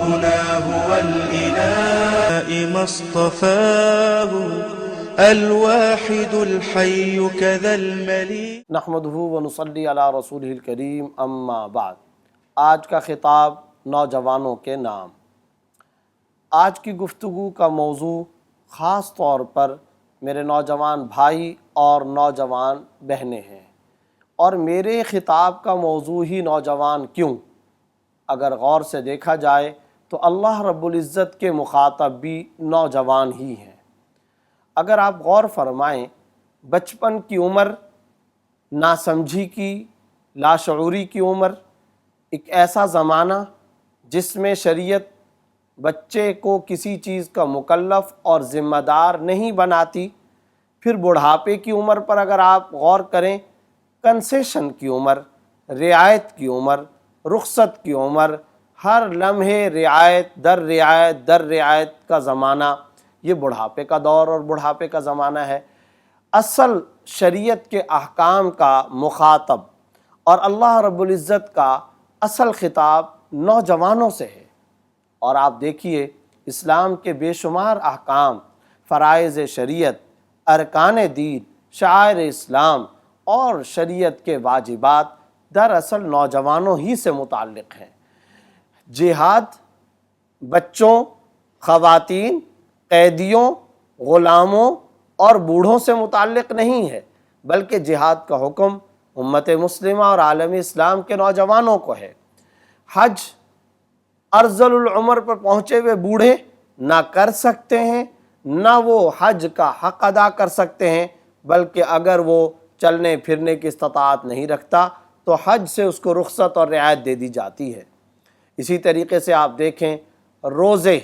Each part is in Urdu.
ربنا هو الإله ما اصطفاه الواحد الحي كذا المليك نحمده ونصلی علی رسولہ الکریم، اما بعد۔ آج کا خطاب نوجوانوں کے نام۔ آج کی گفتگو کا موضوع خاص طور پر میرے نوجوان بھائی اور نوجوان بہنیں ہیں، اور میرے خطاب کا موضوع ہی نوجوان کیوں؟ اگر غور سے دیکھا جائے تو اللہ رب العزت کے مخاطب بھی نوجوان ہی ہیں۔ اگر آپ غور فرمائیں، بچپن کی عمر، ناسمجھی کی، لاشعوری کی عمر، ایک ایسا زمانہ جس میں شریعت بچے کو کسی چیز کا مکلف اور ذمہ دار نہیں بناتی۔ پھر بڑھاپے کی عمر پر اگر آپ غور کریں، کنسیشن کی عمر، رعایت کی عمر، رخصت کی عمر، ہر لمحے رعایت در رعایت در رعایت کا زمانہ، یہ بڑھاپے کا دور اور بڑھاپے کا زمانہ ہے۔ اصل شریعت کے احکام کا مخاطب اور اللہ رب العزت کا اصل خطاب نوجوانوں سے ہے۔ اور آپ دیکھیے، اسلام کے بے شمار احکام، فرائض شریعت، ارکان دین، شعائر اسلام اور شریعت کے واجبات دراصل نوجوانوں ہی سے متعلق ہیں۔ جہاد بچوں، خواتین، قیدیوں، غلاموں اور بوڑھوں سے متعلق نہیں ہے، بلکہ جہاد کا حکم امت مسلمہ اور عالم اسلام کے نوجوانوں کو ہے۔ حج ارذل العمر پر پہنچے ہوئے بوڑھے نہ کر سکتے ہیں، نہ وہ حج کا حق ادا کر سکتے ہیں، بلکہ اگر وہ چلنے پھرنے کی استطاعت نہیں رکھتا تو حج سے اس کو رخصت اور رعایت دے دی جاتی ہے۔ اسی طریقے سے آپ دیکھیں، روزے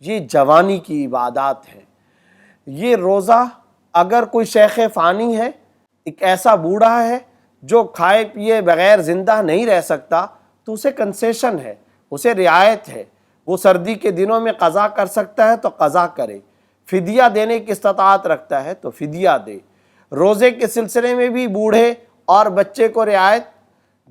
یہ جوانی کی عبادات ہے۔ یہ روزہ اگر کوئی شیخ فانی ہے، ایک ایسا بوڑھا ہے جو کھائے پیے بغیر زندہ نہیں رہ سکتا، تو اسے کنسیشن ہے، اسے رعایت ہے۔ وہ سردی کے دنوں میں قضا کر سکتا ہے تو قضا کرے، فدیہ دینے کی استطاعت رکھتا ہے تو فدیہ دے۔ روزے کے سلسلے میں بھی بوڑھے اور بچے کو رعایت،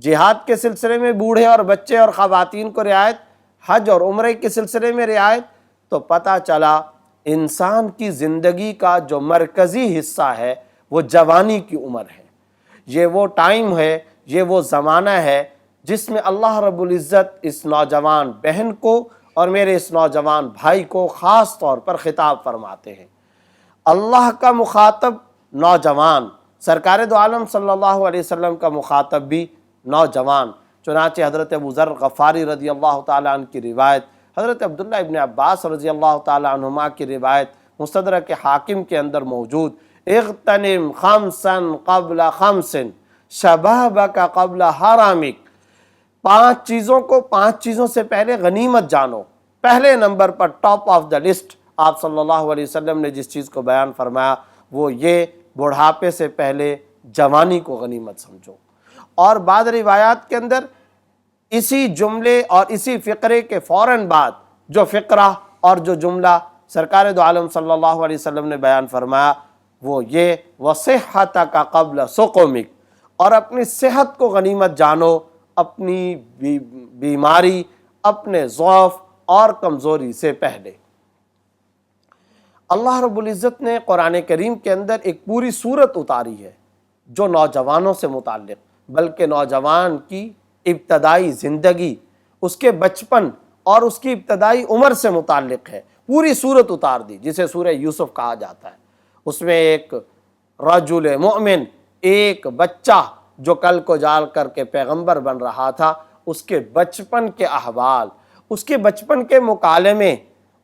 جہاد کے سلسلے میں بوڑھے اور بچے اور خواتین کو رعایت، حج اور عمرے کے سلسلے میں رعایت۔ تو پتہ چلا انسان کی زندگی کا جو مرکزی حصہ ہے وہ جوانی کی عمر ہے۔ یہ وہ ٹائم ہے، یہ وہ زمانہ ہے جس میں اللہ رب العزت اس نوجوان بہن کو اور میرے اس نوجوان بھائی کو خاص طور پر خطاب فرماتے ہیں۔ اللہ کا مخاطب نوجوان، سرکار دو عالم صلی اللہ علیہ وسلم کا مخاطب بھی نوجوان۔ چنانچہ حضرت ابو ذر غفاری رضی اللہ تعالیٰ عنہ کی روایت، حضرت عبداللہ ابن عباس رضی اللہ تعالیٰ عنہما کی روایت مستدرک حاکم کے اندر موجود، اغتنم خمسا قبل خمس شبابک قبل حرامک، 5 چیزوں کو 5 چیزوں سے پہلے غنیمت جانو۔ پہلے number per, top of the list, آپ صلی اللہ علیہ وسلم نے جس چیز کو بیان فرمایا وہ یہ، بڑھاپے سے پہلے جوانی کو غنیمت سمجھو۔ اور بعض روایات کے اندر اسی جملے اور اسی فقرے کے فوراً بعد جو فقرہ اور جو جملہ سرکار دو عالم صلی اللہ علیہ وسلم نے بیان فرمایا وہ یہ، وَصِحَّتَكَ قَبْلَ سُقُمِكَ، اور اپنی صحت کو غنیمت جانو، اپنی بیماری، اپنے ضعف اور کمزوری سے پہلے۔ اللہ رب العزت نے قرآن کریم کے اندر ایک پوری سورت اتاری ہے جو نوجوانوں سے متعلق، بلکہ نوجوان کی ابتدائی زندگی، اس کے بچپن اور اس کی ابتدائی عمر سے متعلق ہے۔ پوری سورت اتار دی جسے سورہ یوسف کہا جاتا ہے۔ اس میں ایک رجل مومن، ایک بچہ جو کل کو جال کر کے پیغمبر بن رہا تھا، اس کے بچپن کے احوال، اس کے بچپن کے مکالمے،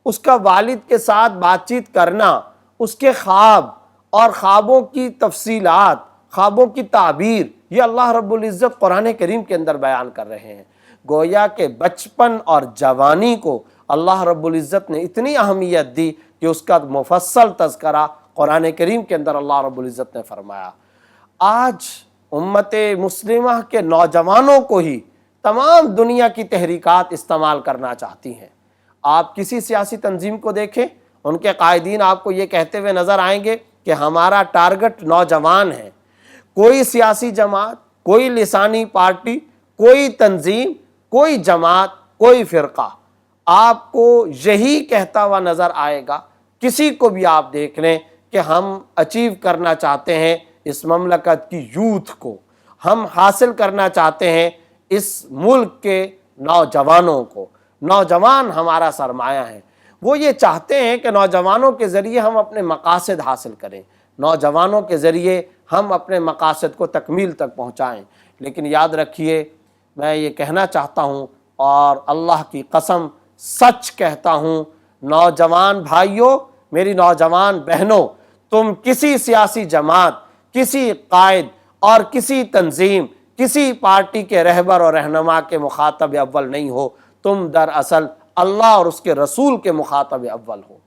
اس کا والد کے ساتھ بات چیت کرنا، اس کے خواب اور خوابوں کی تفصیلات، خوابوں کی تعبیر، یہ اللہ رب العزت قرآن کریم کے اندر بیان کر رہے ہیں۔ گویا کہ بچپن اور جوانی کو اللہ رب العزت نے اتنی اہمیت دی کہ اس کا مفصل تذکرہ قرآن کریم کے اندر اللہ رب العزت نے فرمایا۔ آج امت مسلمہ کے نوجوانوں کو ہی تمام دنیا کی تحریکات استعمال کرنا چاہتی ہیں۔ آپ کسی سیاسی تنظیم کو دیکھیں، ان کے قائدین آپ کو یہ کہتے ہوئے نظر آئیں گے کہ ہمارا ٹارگٹ نوجوان ہے۔ کوئی سیاسی جماعت، کوئی لسانی پارٹی، کوئی تنظیم، کوئی جماعت، کوئی فرقہ آپ کو یہی کہتا ہوا نظر آئے گا۔ کسی کو بھی آپ دیکھ لیں کہ ہم اچیو کرنا چاہتے ہیں اس مملکت کی یوتھ کو، ہم حاصل کرنا چاہتے ہیں اس ملک کے نوجوانوں کو۔ نوجوان ہمارا سرمایہ ہے، وہ یہ چاہتے ہیں کہ نوجوانوں کے ذریعے ہم اپنے مقاصد حاصل کریں، نوجوانوں کے ذریعے ہم اپنے مقاصد کو تکمیل تک پہنچائیں۔ لیکن یاد رکھیے، میں یہ کہنا چاہتا ہوں اور اللہ کی قسم سچ کہتا ہوں، نوجوان بھائیوں، میری نوجوان بہنوں، تم کسی سیاسی جماعت، کسی قائد اور کسی تنظیم، کسی پارٹی کے رہبر اور رہنما کے مخاطب اول نہیں ہو، تم دراصل اللہ اور اس کے رسول کے مخاطب اول ہو۔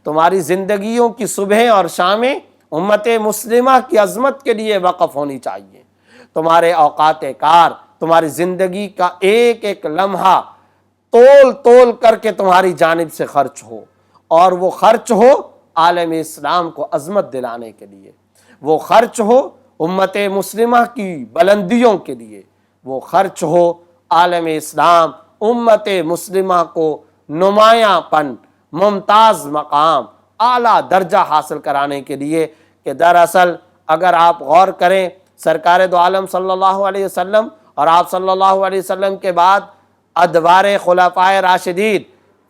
تمہاری زندگیوں کی صبح اور شامیں امت مسلمہ کی عظمت کے لیے وقف ہونی چاہیے۔ تمہارے اوقات کار، تمہاری زندگی کا ایک ایک لمحہ تول تول کر کے تمہاری جانب سے خرچ ہو، اور وہ خرچ ہو عالم اسلام کو عظمت دلانے کے لیے، وہ خرچ ہو امت مسلمہ کی بلندیوں کے لیے، وہ خرچ ہو عالم اسلام امت مسلمہ کو نمایاں پن، ممتاز مقام، اعلیٰ درجہ حاصل کرانے کے لیے۔ کہ دراصل اگر آپ غور کریں، سرکار دو عالم صلی اللہ علیہ وسلم اور آپ صلی اللہ علیہ وسلم کے بعد ادوار خلفائے راشدین،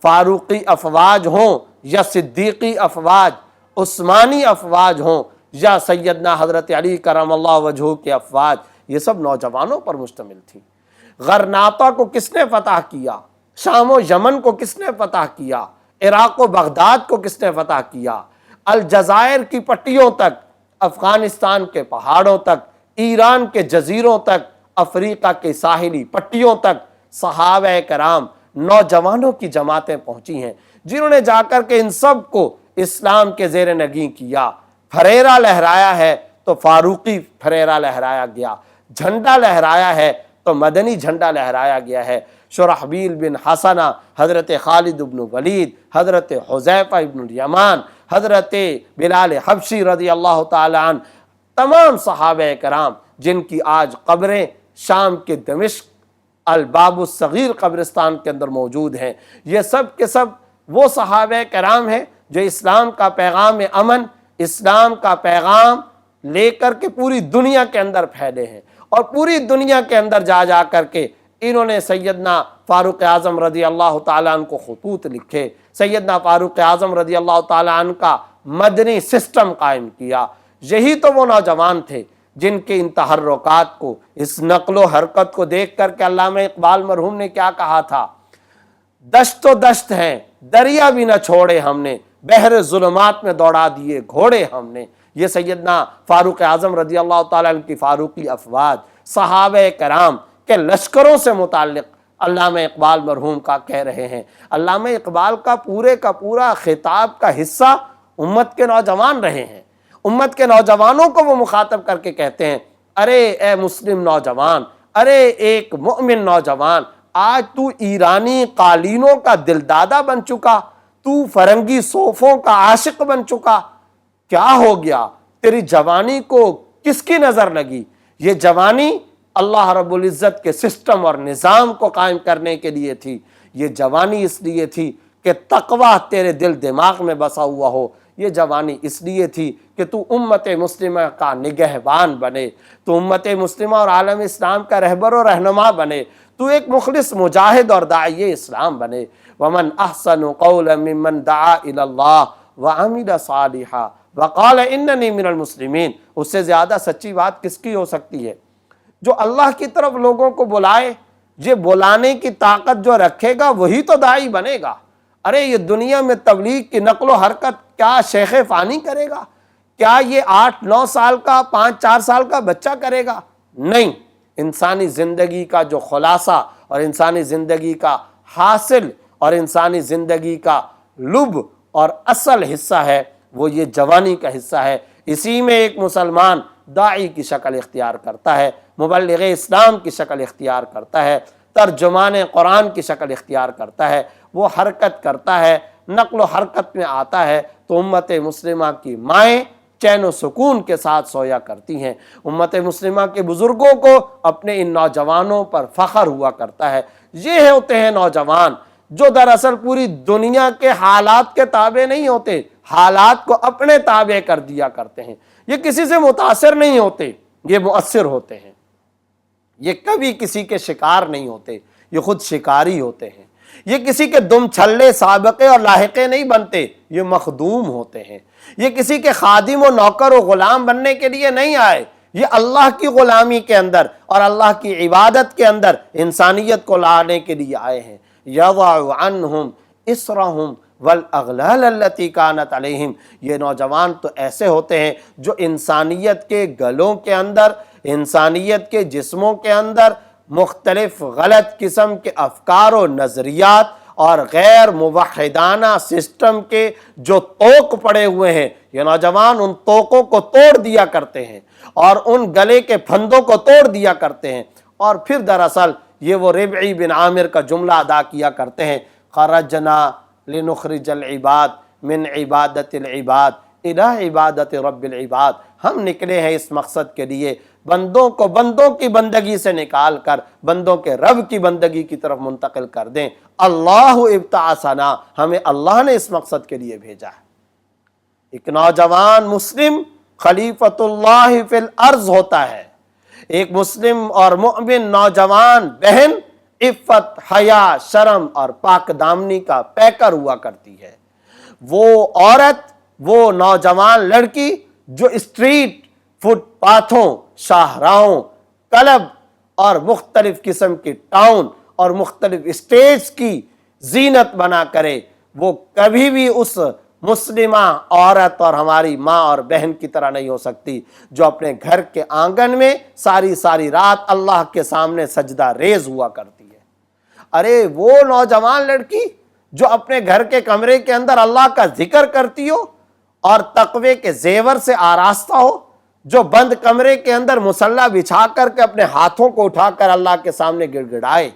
فاروقی افواج ہوں یا صدیقی افواج، عثمانی افواج ہوں یا سیدنا حضرت علی کرم اللہ وجہہ کے افواج، یہ سب نوجوانوں پر مشتمل تھی۔ غرناطہ کو کس نے فتح کیا؟ شام و یمن کو کس نے فتح کیا؟ عراق و بغداد کو کس نے فتح کیا؟ الجزائر کی پٹیوں تک، افغانستان کے پہاڑوں تک، ایران کے جزیروں تک، افریقہ کے ساحلی پٹیوں تک صحابہ کرام، نوجوانوں کی جماعتیں پہنچی ہیں، جنہوں نے جا کر کے ان سب کو اسلام کے زیر نگیں کیا۔ پھریرا لہرایا ہے تو فاروقی پھریرا لہرایا گیا، جھنڈا لہرایا ہے تو مدنی جھنڈا لہرایا گیا ہے۔ شرحبیل بن حسنہ، حضرت خالد بن ولید، حضرت حذیفہ بن الیمان، حضرت بلال حبشی رضی اللہ تعالی عنہ، تمام صحابہ کرام جن کی آج قبریں شام کے دمشق الباب الصغیر قبرستان کے اندر موجود ہیں، یہ سب کے سب وہ صحابہ کرام ہیں جو اسلام کا پیغام امن، اسلام کا پیغام لے کر کے پوری دنیا کے اندر پھیلے ہیں، اور پوری دنیا کے اندر جا جا کر کے انہوں نے سیدنا فاروق اعظم رضی اللہ تعالیٰ عنہ کو خطوط لکھے، سیدنا فاروق اعظم رضی اللہ تعالیٰ عنہ کا مدنی سسٹم قائم کیا۔ یہی تو وہ نوجوان تھے جن کے ان تحرکات کو، اس نقل و حرکت کو دیکھ کر کے علامہ اقبال مرحوم نے کیا کہا تھا؟ دشت و دشت ہیں، دریا بھی نہ چھوڑے ہم نے، بحر ظلمات میں دوڑا دیے گھوڑے ہم نے۔ یہ سیدنا فاروق اعظم رضی اللہ تعالیٰ عنہ کی فاروقی افواج، صحابہ کرام کے لشکروں سے متعلق علامہ اقبال مرحوم کا کہہ رہے ہیں۔ علامہ اقبال کا پورا خطاب کا حصہ امت کے نوجوان رہے ہیں۔ امت کے نوجوانوں کو وہ مخاطب کر کے کہتے ہیں، ارے اے مسلم نوجوان، ارے ایک مومن نوجوان، آج تو ایرانی قالینوں کا دلدادہ بن چکا، تو فرنگی صوفوں کا عاشق بن چکا، کیا ہو گیا؟ تیری جوانی کو کس کی نظر لگی؟ یہ جوانی اللہ رب العزت کے سسٹم اور نظام کو قائم کرنے کے لیے تھی، یہ جوانی اس لیے تھی کہ تقوی تیرے دل دماغ میں بسا ہوا ہو، یہ جوانی اس لیے تھی کہ تو امت مسلمہ کا نگہبان بنے، تو امت مسلمہ اور عالم اسلام کا رہبر و رہنما بنے، تو ایک مخلص مجاہد اور داعی اسلام بنے۔ ومن احسن قولا ممن دعا الی اللہ وعمل صالحا وقال اننی من المسلمین۔ اس سے زیادہ سچی بات کس کی ہو سکتی ہے؟ جو اللہ کی طرف لوگوں کو بلائے، یہ بلانے کی طاقت جو رکھے گا وہی تو داعی بنے گا۔ ارے یہ دنیا میں تبلیغ کی نقل و حرکت کیا شیخ فانی کرے گا؟ کیا یہ 8-9 سال کا 5-4 سال کا بچہ کرے گا؟ نہیں، انسانی زندگی کا جو خلاصہ اور انسانی زندگی کا حاصل اور انسانی زندگی کا لب اور اصل حصہ ہے، وہ یہ جوانی کا حصہ ہے۔ اسی میں ایک مسلمان داعی کی شکل اختیار کرتا ہے، مبلغ اسلام کی شکل اختیار کرتا ہے، ترجمان قرآن کی شکل اختیار کرتا ہے، وہ حرکت کرتا ہے، نقل و حرکت میں آتا ہے، تو امت مسلمہ کی مائیں چین و سکون کے ساتھ سویا کرتی ہیں۔ امت مسلمہ کے بزرگوں کو اپنے ان نوجوانوں پر فخر ہوا کرتا ہے۔ یہ ہوتے ہیں نوجوان جو دراصل پوری دنیا کے حالات کے تابع نہیں ہوتے، حالات کو اپنے تابع کر دیا کرتے ہیں۔ یہ کسی سے متاثر نہیں ہوتے، یہ مؤثر ہوتے ہیں۔ یہ کبھی کسی کے شکار نہیں ہوتے، یہ خود شکاری ہوتے ہیں۔ یہ کسی کے دم چھلے سابقے اور لاحقے نہیں بنتے، یہ مخدوم ہوتے ہیں۔ یہ کسی کے خادم و نوکر و غلام بننے کے لیے نہیں آئے، یہ اللہ کی غلامی کے اندر اور اللہ کی عبادت کے اندر انسانیت کو لانے کے لیے آئے ہیں۔ یضع عنہم اسرہم والاغلال التي كانت علیہم، یہ نوجوان تو ایسے ہوتے ہیں جو انسانیت کے گلوں کے اندر، انسانیت کے جسموں کے اندر مختلف غلط قسم کے افکار و نظریات اور غیر موحدانہ سسٹم کے جو توق پڑے ہوئے ہیں، یہ نوجوان ان توقوں کو توڑ دیا کرتے ہیں اور ان گلے کے پھندوں کو توڑ دیا کرتے ہیں، اور پھر دراصل یہ وہ ربعی بن عامر کا جملہ ادا کیا کرتے ہیں، خرجنا لنخرج العباد من عبادت العباد الى عبادت رب العباد، ہم نکلے ہیں اس مقصد کے لیے بندوں کو بندوں کی بندگی سے نکال کر بندوں کے رب کی بندگی کی طرف منتقل کر دیں۔ اللہ ابتعثنا، ہمیں اللہ نے اس مقصد کے لیے بھیجا ہے۔ ایک نوجوان مسلم خلیفۃ اللہ فی الارض ہوتا ہے، ایک مسلم اور مؤمن نوجوان بہن عفت، حیا، شرم اور پاک دامنی کا پیکر ہوا کرتی ہے۔ وہ عورت، وہ نوجوان لڑکی جو اسٹریٹ، فٹ پاتھوں، شاہراہوں، کلب اور مختلف قسم کے ٹاؤن اور مختلف اسٹیٹس کی زینت بنا کرے، وہ کبھی بھی اس مسلمہ عورت اور ہماری ماں اور بہن کی طرح نہیں ہو سکتی جو اپنے گھر کے آنگن میں ساری ساری رات اللہ کے سامنے سجدہ ریز ہوا کرتی ہے۔ ارے وہ نوجوان لڑکی جو اپنے گھر کے کمرے کے اندر اللہ کا ذکر کرتی ہو اور تقوی کے زیور سے آراستہ ہو، جو بند کمرے کے اندر مصلی بچھا کر کے اپنے ہاتھوں کو اٹھا کر اللہ کے سامنے گڑ گڑائے،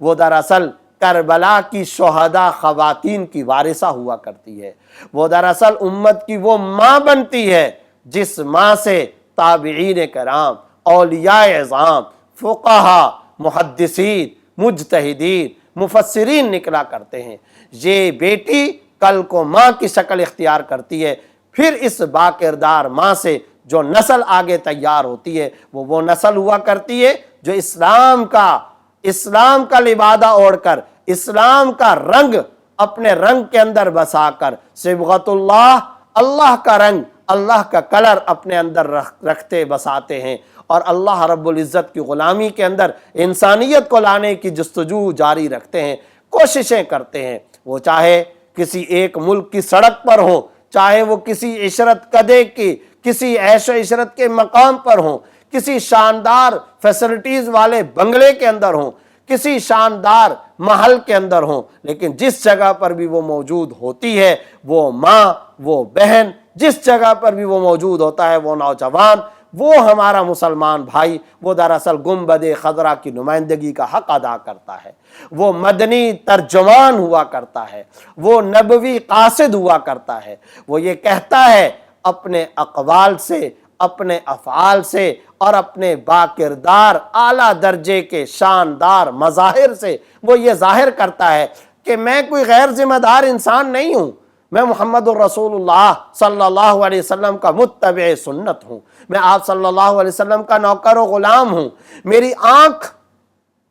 وہ دراصل کربلا کی شہداء خواتین کی وارثہ ہوا کرتی ہے۔ وہ دراصل امت کی وہ ماں بنتی ہے جس ماں سے تابعین کرام، اولیاء اعظام، فقہا، محدثین، مجتہدین، مفسرین نکلا کرتے ہیں۔ یہ بیٹی کل کو ماں کی شکل اختیار کرتی ہے، پھر اس باکردار ماں سے جو نسل آگے تیار ہوتی ہے وہ نسل ہوا کرتی ہے جو اسلام کا لبادہ اوڑھ کر، اسلام کا رنگ اپنے رنگ کے اندر بسا کر، صبغت اللہ، اللہ کا رنگ، اللہ کا کلر اپنے اندر رکھتے بساتے ہیں اور اللہ رب العزت کی غلامی کے اندر انسانیت کو لانے کی جستجو جاری رکھتے ہیں، کوششیں کرتے ہیں۔ وہ چاہے کسی ایک ملک کی سڑک پر ہوں، چاہے وہ کسی عشرت کدے کی، کسی عیش و عشرت کے مقام پر ہوں، کسی شاندار فیسلٹیز والے بنگلے کے اندر ہوں، کسی شاندار محل کے اندر ہوں، لیکن جس جگہ پر بھی وہ موجود ہوتی ہے، وہ ماں، وہ بہن، جس جگہ پر بھی وہ موجود ہوتا ہے، وہ نوجوان، وہ ہمارا مسلمان بھائی، وہ دراصل گنبد خضرا کی نمائندگی کا حق ادا کرتا ہے، وہ مدنی ترجمان ہوا کرتا ہے، وہ نبوی قاصد ہوا کرتا ہے۔ وہ یہ کہتا ہے اپنے اقوال سے، اپنے افعال سے اور اپنے باکردار اعلیٰ درجے کے شاندار مظاہر سے وہ یہ ظاہر کرتا ہے کہ میں کوئی غیر ذمہ دار انسان نہیں ہوں، میں محمد الرسول اللہ صلی اللہ علیہ وسلم کا متبع سنت ہوں، میں آپ صلی اللہ علیہ وسلم کا نوکر و غلام ہوں، میری آنکھ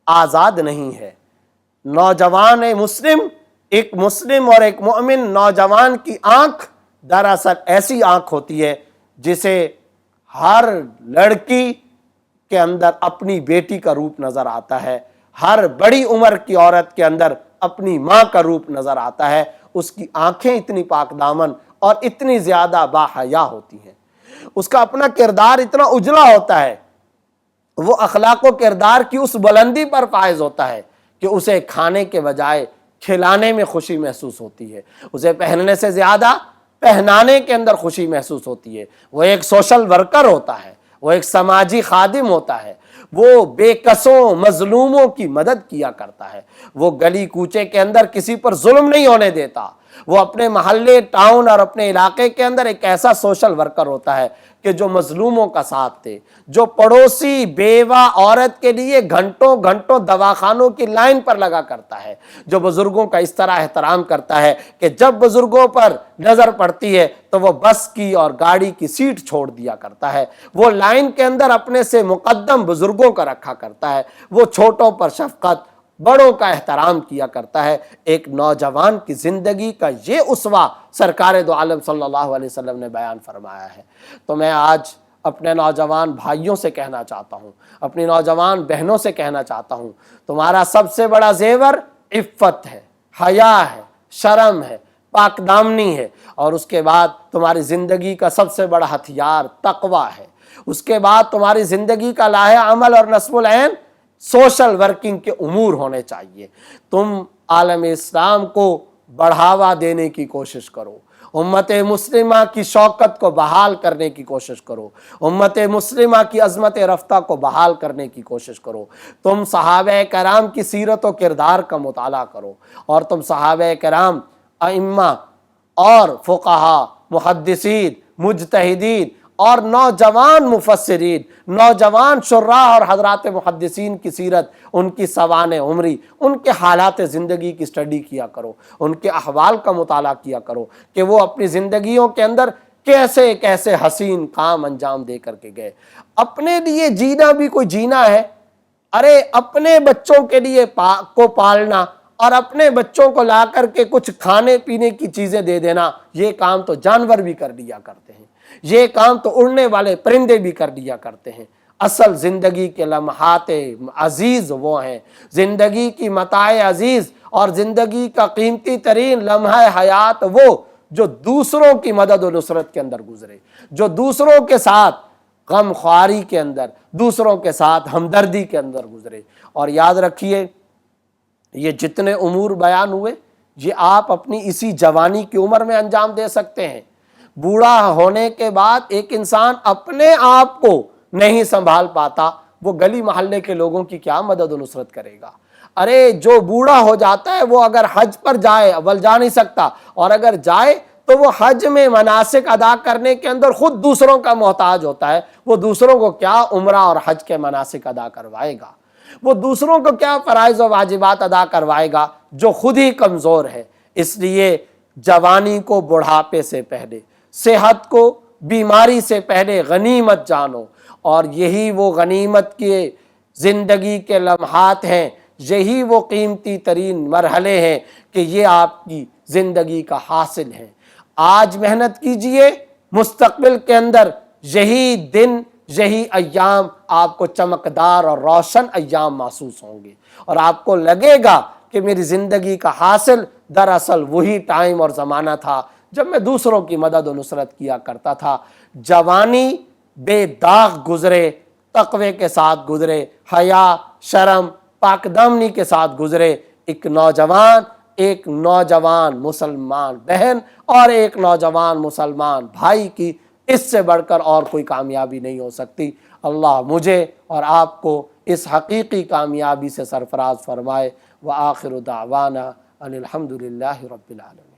آزاد نہیں ہے۔ نوجوان مسلم، ایک مسلم اور ایک مومن نوجوان کی آنکھ دراصل ایسی آنکھ ہوتی ہے جسے ہر لڑکی کے اندر اپنی بیٹی کا روپ نظر آتا ہے، ہر بڑی عمر کی عورت کے اندر اپنی ماں کا روپ نظر آتا ہے۔ اس کی آنکھیں اتنی پاک دامن اور اتنی زیادہ باحیا ہوتی ہیں، اس کا اپنا کردار اتنا اجلا ہوتا ہے، وہ اخلاق و کردار کی اس بلندی پر فائز ہوتا ہے کہ اسے کھانے کے بجائے کھلانے میں خوشی محسوس ہوتی ہے، اسے پہننے سے زیادہ پہنانے کے اندر خوشی محسوس ہوتی ہے۔ وہ ایک سوشل ورکر ہوتا ہے، وہ ایک سماجی خادم ہوتا ہے، وہ بے کسوں مظلوموں کی مدد کیا کرتا ہے، وہ گلی کوچے کے اندر کسی پر ظلم نہیں ہونے دیتا، وہ اپنے محلے، ٹاؤن اور اپنے علاقے کے اندر ایک ایسا سوشل ورکر ہوتا ہے کہ جو مظلوموں کا ساتھ دے، جو پڑوسی بیوہ عورت کے لیے گھنٹوں گھنٹوں دواخانوں کی لائن پر لگا کرتا ہے، جو بزرگوں کا اس طرح احترام کرتا ہے کہ جب بزرگوں پر نظر پڑتی ہے تو وہ بس کی اور گاڑی کی سیٹ چھوڑ دیا کرتا ہے، وہ لائن کے اندر اپنے سے مقدم بزرگوں کا رکھا کرتا ہے، وہ چھوٹوں پر شفقت، بڑوں کا احترام کیا کرتا ہے۔ ایک نوجوان کی زندگی کا یہ اسوہ سرکار دو عالم صلی اللہ علیہ وسلم نے بیان فرمایا ہے۔ تو میں آج اپنے نوجوان بھائیوں سے کہنا چاہتا ہوں، اپنی نوجوان بہنوں سے کہنا چاہتا ہوں، تمہارا سب سے بڑا زیور عفت ہے، حیا ہے، شرم ہے، پاک دامنی ہے، اور اس کے بعد تمہاری زندگی کا سب سے بڑا ہتھیار تقویٰ ہے۔ اس کے بعد تمہاری زندگی کا لاہ عمل اور نصب العین سوشل ورکنگ کے امور ہونے چاہیے۔ تم عالم اسلام کو بڑھاوا دینے کی کوشش کرو، امت مسلمہ کی شوکت کو بحال کرنے کی کوشش کرو، امت مسلمہ کی عظمت رفتہ کو بحال کرنے کی کوشش کرو۔ تم صحابہ کرام کی سیرت و کردار کا مطالعہ کرو، اور تم صحابہ کرام، ائمہ اور فقہا، محدثین، مجتہدین اور نوجوان مفسرین، نوجوان شراح اور حضرات محدثین کی سیرت، ان کی سوانح عمری، ان کے حالات زندگی کی سٹڈی کیا کرو، ان کے احوال کا مطالعہ کیا کرو کہ وہ اپنی زندگیوں کے اندر کیسے کیسے حسین کام انجام دے کر کے گئے۔ اپنے لیے جینا بھی کوئی جینا ہے، ارے اپنے بچوں کے لیے کو پالنا اور اپنے بچوں کو لا کر کے کچھ کھانے پینے کی چیزیں دے دینا، یہ کام تو جانور بھی کر لیا کرتے ہیں، یہ کام تو اڑنے والے پرندے بھی کر لیا کرتے ہیں۔ اصل زندگی کے لمحات عزیز وہ ہیں، زندگی کی متاع عزیز اور زندگی کا قیمتی ترین لمحہ حیات وہ جو دوسروں کی مدد و نصرت کے اندر گزرے، جو دوسروں کے ساتھ غم خواری کے اندر، دوسروں کے ساتھ ہمدردی کے اندر گزرے۔ اور یاد رکھیے، یہ جتنے امور بیان ہوئے یہ آپ اپنی اسی جوانی کی عمر میں انجام دے سکتے ہیں۔ بوڑھا ہونے کے بعد ایک انسان اپنے آپ کو نہیں سنبھال پاتا، وہ گلی محلے کے لوگوں کی کیا مدد و نصرت کرے گا؟ ارے جو بوڑھا ہو جاتا ہے وہ اگر حج پر جائے، اول جا نہیں سکتا، اور اگر جائے تو وہ حج میں مناسک ادا کرنے کے اندر خود دوسروں کا محتاج ہوتا ہے، وہ دوسروں کو کیا عمرہ اور حج کے مناسک ادا کروائے گا؟ وہ دوسروں کو کیا فرائض و واجبات ادا کروائے گا جو خود ہی کمزور ہے؟ اس لیے جوانی کو بڑھاپے سے پہلے، صحت کو بیماری سے پہلے غنیمت جانو، اور یہی وہ غنیمت کے زندگی کے لمحات ہیں، یہی وہ قیمتی ترین مرحلے ہیں کہ یہ آپ کی زندگی کا حاصل ہے۔ آج محنت کیجئے، مستقبل کے اندر یہی دن، یہی ایام آپ کو چمکدار اور روشن ایام محسوس ہوں گے، اور آپ کو لگے گا کہ میری زندگی کا حاصل دراصل وہی ٹائم اور زمانہ تھا جب میں دوسروں کی مدد و نصرت کیا کرتا تھا۔ جوانی بے داغ گزرے، تقوی کے ساتھ گزرے، حیا، شرم، پاک دامنی کے ساتھ گزرے۔ ایک نوجوان مسلمان بہن اور ایک نوجوان مسلمان بھائی کی اس سے بڑھ کر اور کوئی کامیابی نہیں ہو سکتی۔ اللہ مجھے اور آپ کو اس حقیقی کامیابی سے سرفراز فرمائے۔ وآخر دعوانا ان الحمد للہ رب العالمین۔